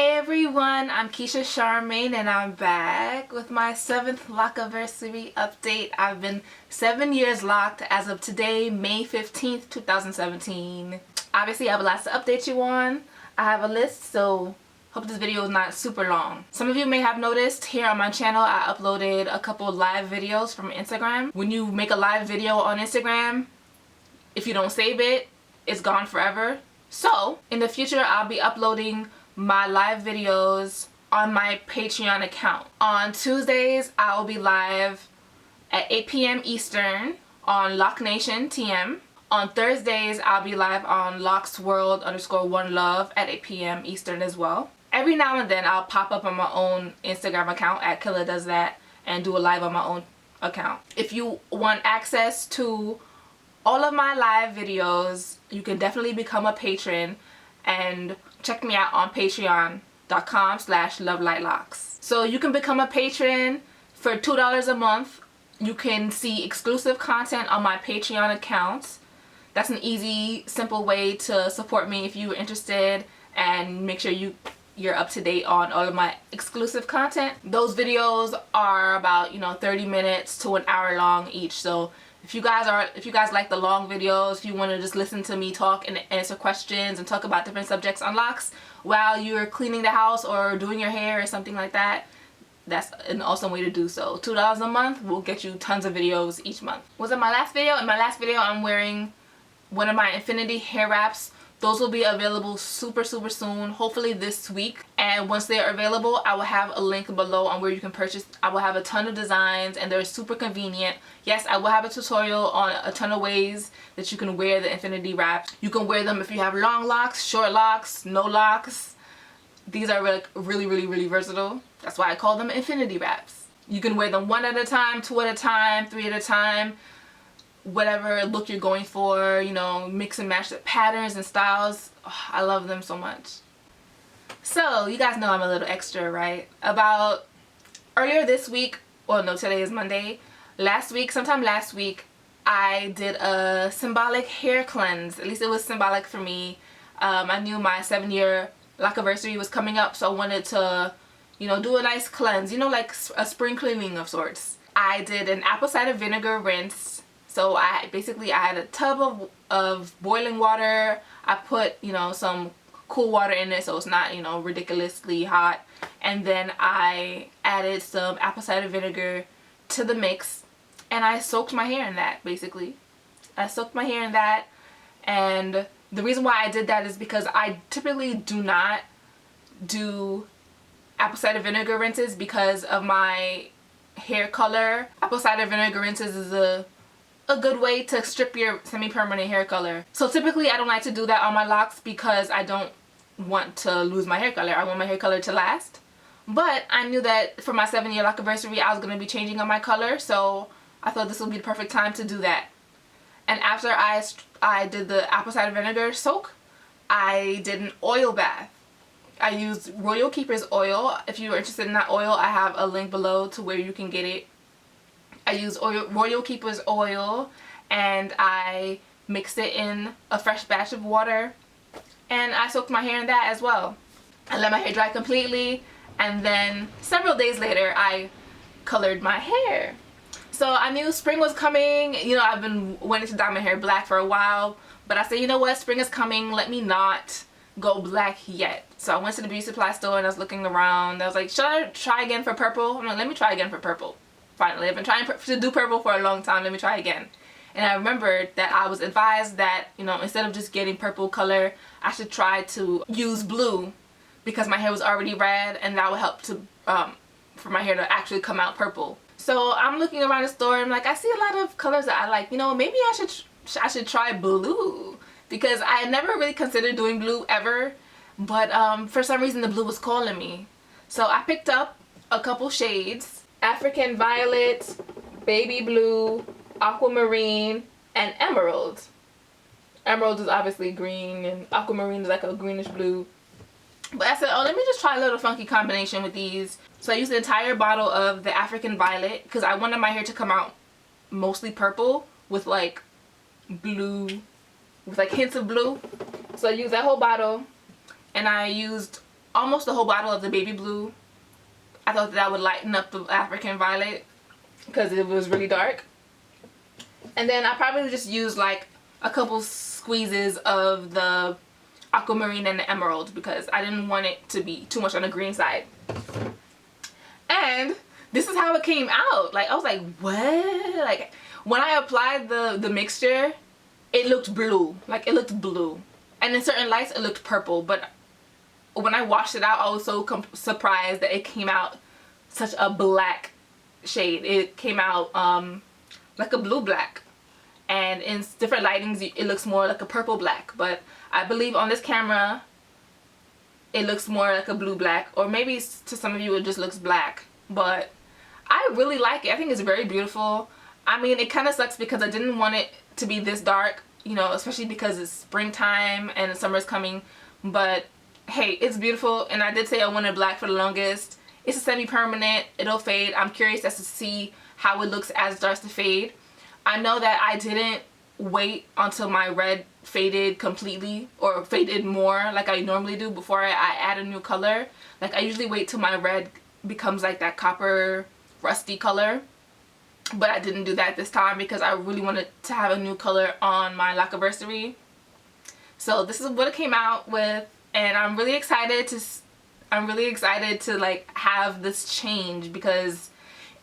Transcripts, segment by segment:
Hey everyone, I'm Keisha Charmaine and I'm back with my 7th LOCanniversary update. I've been 7 years locked as of today, May 15th, 2017. Obviously I have lots to update you on. I have a list, so hope this video is not super long. Some of you may have noticed here on my channel I uploaded a couple live videos from Instagram. When you make a live video on Instagram, if you don't save it, it's gone forever. So in the future I'll be uploading my live videos on my Patreon account. On Tuesdays I will be live at 8 p.m. Eastern on LOC Nation TM. On Thursdays I'll be live on LOCS World _1 Love at 8 p.m. Eastern as well. Every now and then I'll pop up on my own Instagram account at Killa Does That and do a live on my own account. If you want access to all of my live videos, you can definitely become a patron and check me out on patreon.com/lovelightlocs. So you can become a patron for $2 a month. You can see exclusive content on my Patreon account. That's an easy, simple way to support me if you're interested and make sure you're up to date on all of my exclusive content. Those videos are about 30 minutes to an hour long each. So if you guys like the long videos, if you want to just listen to me talk and answer questions and talk about different subjects on LOCs while you're cleaning the house or doing your hair or something like that, that's an awesome way to do so. $2 a month will get you tons of videos each month. Was it my last video? In my last video I'm wearing one of my infinity hair wraps. Those will be available super soon, hopefully this week. And once they are available, I will have a link below on where you can purchase. I will have a ton of designs and they're super convenient. Yes, I will have a tutorial on a ton of ways that you can wear the infinity wraps. You can wear them if you have long locks, short locks, no locks. These are really versatile. That's why I call them infinity wraps. You can wear them 1 at a time, 2 at a time, 3 at a time. Whatever look you're going for, mix and match the patterns and styles. Oh, I love them so much. So you guys know I'm a little extra, right? About earlier this week, well no, today is Monday. Sometime last week, I did a Symbolic hair cleanse. At least it was symbolic for me. I knew my 7-year LOCanniversary was coming up, so I wanted to, do a nice cleanse, like a spring cleaning of sorts. I did an apple cider vinegar rinse. So I had a tub of boiling water. I put, some cool water in it so it's not, ridiculously hot. And then I added some apple cider vinegar to the mix. And I soaked my hair in that, basically. I soaked my hair in that. And the reason why I did that is because I typically do not do apple cider vinegar rinses because of my hair color. Apple cider vinegar rinses is a good way to strip your semi-permanent hair color. So typically I don't like to do that on my locks because I don't want to lose my hair color. I want my hair color to last. But I knew that for my 7-year LOCanniversary I was going to be changing up my color, so I thought this would be the perfect time to do that. And after I did the apple cider vinegar soak, I did an oil bath. I used Royal Keeper's oil. If you're interested in that oil, I have a link below to where you can get it. I used Royal Keeper's oil and I mixed it in a fresh batch of water and I soaked my hair in that as well. I let my hair dry completely and then several days later I colored my hair. So I knew spring was coming. I've been wanting to dye my hair black for a while, but I said, you know what, spring is coming, let me not go black yet. So I went to the beauty supply store and I was looking around. I was like, should I try again for purple? I'm like, let me try again for purple. Finally, I've been trying to do purple for a long time. Let me try again. And I remembered that I was advised that, instead of just getting purple color, I should try to use blue because my hair was already red and that would help to for my hair to actually come out purple. So I'm looking around the store and I'm like, I see a lot of colors that I like. Maybe I should try blue because I had never really considered doing blue ever. But for some reason the blue was calling me. So I picked up a couple shades. African Violet, Baby Blue, Aquamarine, and Emerald. Emerald is obviously green and Aquamarine is like a greenish blue. But I said, oh, let me just try a little funky combination with these. So I used the entire bottle of the African Violet because I wanted my hair to come out mostly purple with like hints of blue. So I used that whole bottle and I used almost the whole bottle of the baby blue. I thought that would lighten up the African violet because it was really dark. And then I probably just used like a couple squeezes of the aquamarine and the emerald because I didn't want it to be too much on the green side. And this is how it came out. Like, I was like, what? Like, when I applied the mixture, it looked blue. Like, it looked blue. And in certain lights, it looked purple. But when I washed it out, I was so surprised that it came out such a black shade. It came out like a blue black. And in different lightings, it looks more like a purple black. But I believe on this camera, it looks more like a blue black. Or maybe to some of you, it just looks black. But I really like it. I think it's very beautiful. I mean, it kind of sucks because I didn't want it to be this dark, you know, especially because it's springtime and summer's coming. But hey, it's beautiful. And I did say I wanted black for the longest. It's a semi-permanent. It'll fade. I'm curious as to see how it looks as it starts to fade. I know that I didn't wait until my red faded completely or faded more like I normally do before I add a new color. Like, I usually wait till my red becomes like that copper rusty color. But I didn't do that this time because I really wanted to have a new color on my LOCiversary. So this is what it came out with, and I'm really excited to like have this change because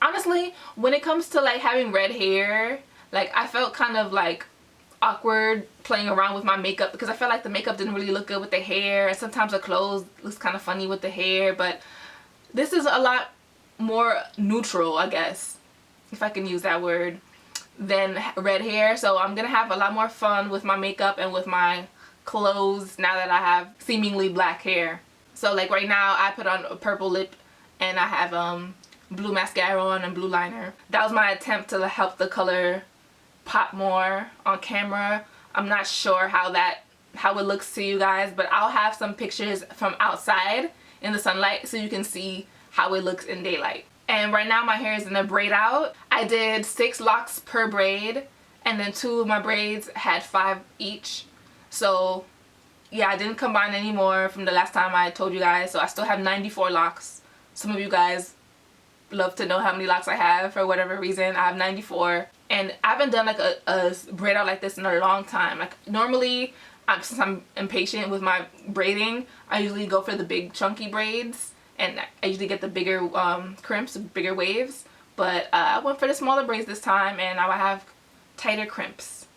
honestly, when it comes to like having red hair, like I felt kind of like awkward playing around with my makeup because I felt like the makeup didn't really look good with the hair, and sometimes the clothes looks kind of funny with the hair. But this is a lot more neutral, I guess, if I can use that word, than red hair. So I'm gonna have a lot more fun with my makeup and with my clothes now that I have seemingly black hair. So like right now I put on a purple lip and I have blue mascara on and blue liner. That was my attempt to help the color pop more on camera. I'm not sure how it looks to you guys, but I'll have some pictures from outside in the sunlight so you can see how it looks in daylight. And right now my hair is in a braid out. I did 6 locks per braid, and then 2 of my braids had 5 each. So yeah, I didn't combine any more from the last time I told you guys, so I still have 94 locks. Some of you guys love to know how many locks I have for whatever reason. I have 94, and I haven't done like a braid out like this in a long time. Like normally, since I'm impatient with my braiding, I usually go for the big chunky braids, and I usually get the bigger crimps, bigger waves. But I went for the smaller braids this time, and now I have tighter crimps.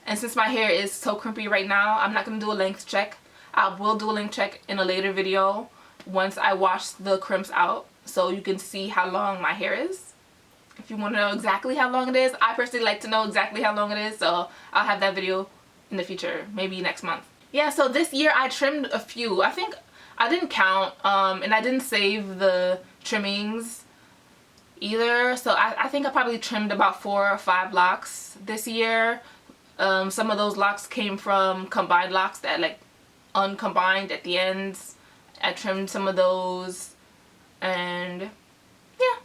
And since my hair is so crimpy right now, I'm not going to do a length check. I will do a length check in a later video once I wash the crimps out, so you can see how long my hair is. If you want to know exactly how long it is, I personally like to know exactly how long it is, so I'll have that video in the future, maybe next month. Yeah, so this year I trimmed a few. I think I didn't count, and I didn't save the trimmings either, so I think I probably trimmed about 4 or 5 locks this year. Some of those locks came from combined locks that like uncombined at the ends. I trimmed some of those, and yeah,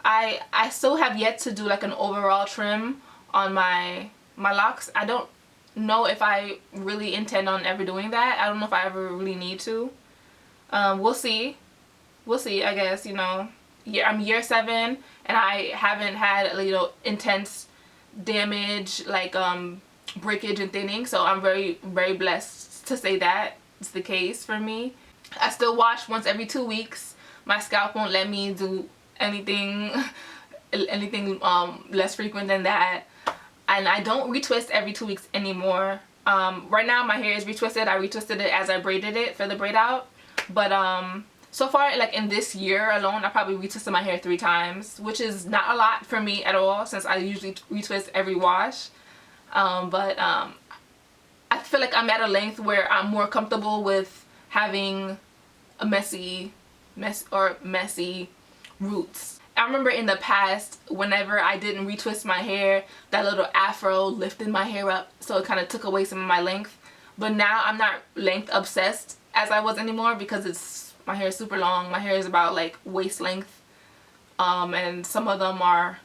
I still have yet to do like an overall trim on my locks. I don't know if I really intend on ever doing that. I don't know if I ever really need to. We'll see, I guess. You know, I'm year 7 and I haven't had, you know, intense damage like breakage and thinning, so I'm very blessed to say that it's the case for me. I still wash once every 2 weeks. My scalp won't let me do anything less frequent than that, and I don't retwist every 2 weeks anymore. Right now my hair is retwisted. I retwisted it as I braided it for the braid out, but so far, like in this year alone, I probably retwisted my hair 3 times, which is not a lot for me at all since I usually retwist every wash. But I feel like I'm at a length where I'm more comfortable with having a messy roots. I remember in the past, whenever I didn't retwist my hair, that little afro lifted my hair up, so it kind of took away some of my length. But now I'm not length obsessed as I was anymore because my hair is super long. My hair is about like waist length, and some of them are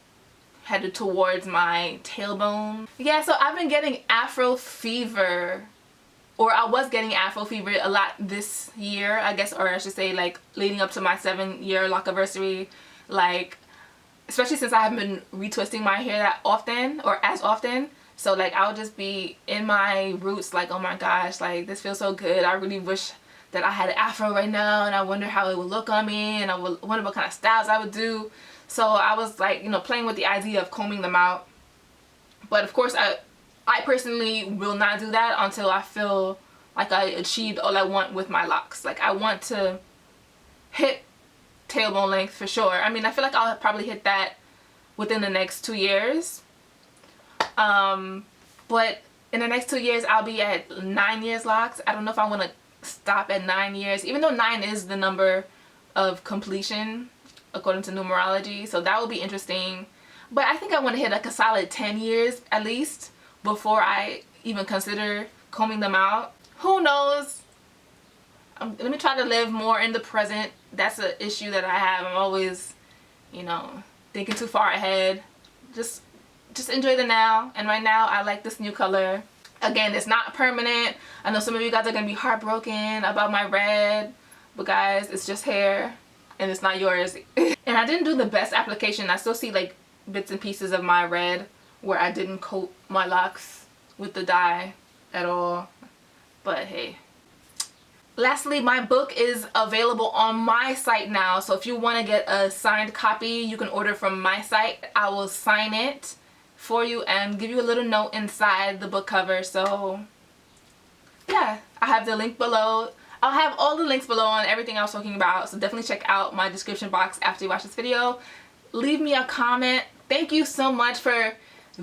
headed towards my tailbone. Yeah, so I've been getting afro fever or I was getting Afro fever a lot this year, I guess, or I should say like leading up to my 7-year lock anniversary, like especially since I haven't been retwisting my hair that often or as often. So like I'll just be in my roots like, oh my gosh, like this feels so good. I really wish that I had an afro right now, and I wonder how it would look on me, and I wonder what kind of styles I would do. So I was like, you know, playing with the idea of combing them out. But of course I personally will not do that until I feel like I achieved all I want with my locks. Like I want to hit tailbone length for sure. I mean, I feel like I'll probably hit that within the next 2 years. But in the next 2 years I'll be at 9 years locks. I don't know if I want to stop at 9 years, even though 9 is the number of completion according to numerology, so that will be interesting. But I think I want to hit like a solid 10 years at least before I even consider combing them out. Who knows? Let me try to live more in the present. That's an issue that I have. I'm always, you know, thinking too far ahead. Just enjoy the now. And right now I like this new color. Again, it's not permanent. I know some of you guys are going to be heartbroken about my red, but guys, it's just hair and it's not yours. And I didn't do the best application. I still see like bits and pieces of my red where I didn't coat my locks with the dye at all. But hey. Lastly, my book is available on my site now. So if you want to get a signed copy, you can order from my site. I will sign it for you and give you a little note inside the book cover. So yeah, I have the link below. I'll have all the links below on everything I was talking about, so definitely check out my description box after you watch this video. Leave me a comment. Thank you so much for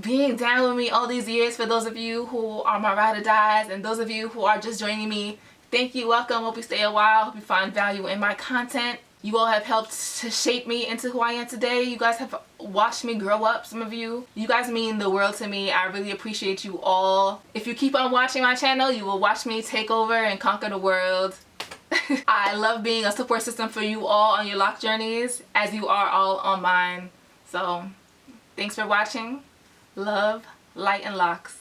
being down with me all these years. For those of you who are my ride or dies, and those of you who are just joining me, thank you. Welcome. Hope you stay a while. Hope you find value in my content. You all have helped to shape me into who I am today. You guys have watched me grow up, some of you. You guys mean the world to me. I really appreciate you all. If you keep on watching my channel, you will watch me take over and conquer the world. I love being a support system for you all on your lock journeys, as you are all on mine. So, thanks for watching. Love, light, and locks.